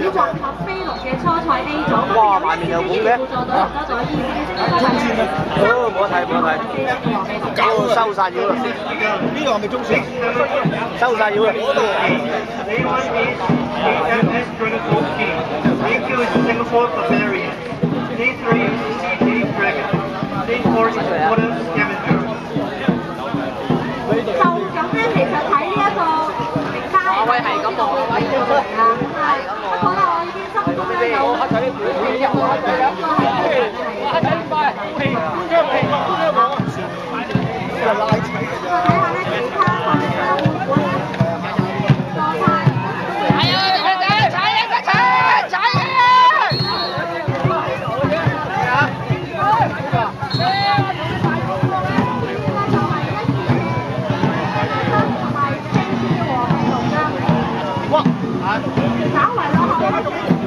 子混合飛龍嘅初賽 A 組，哇，埋面有碗嘅，輔助隊獲得咗2分。冇得睇冇得睇，搞到收晒腰啦！呢個係咪中線？收晒腰啦就咁咧，其實睇呢一個名單係咁望啊，不過咧，我已經心中咧有黑仔呢個係睇下咧其他賽事咧會唔會咧多晒？係啊，踩啊！稍為落後一點。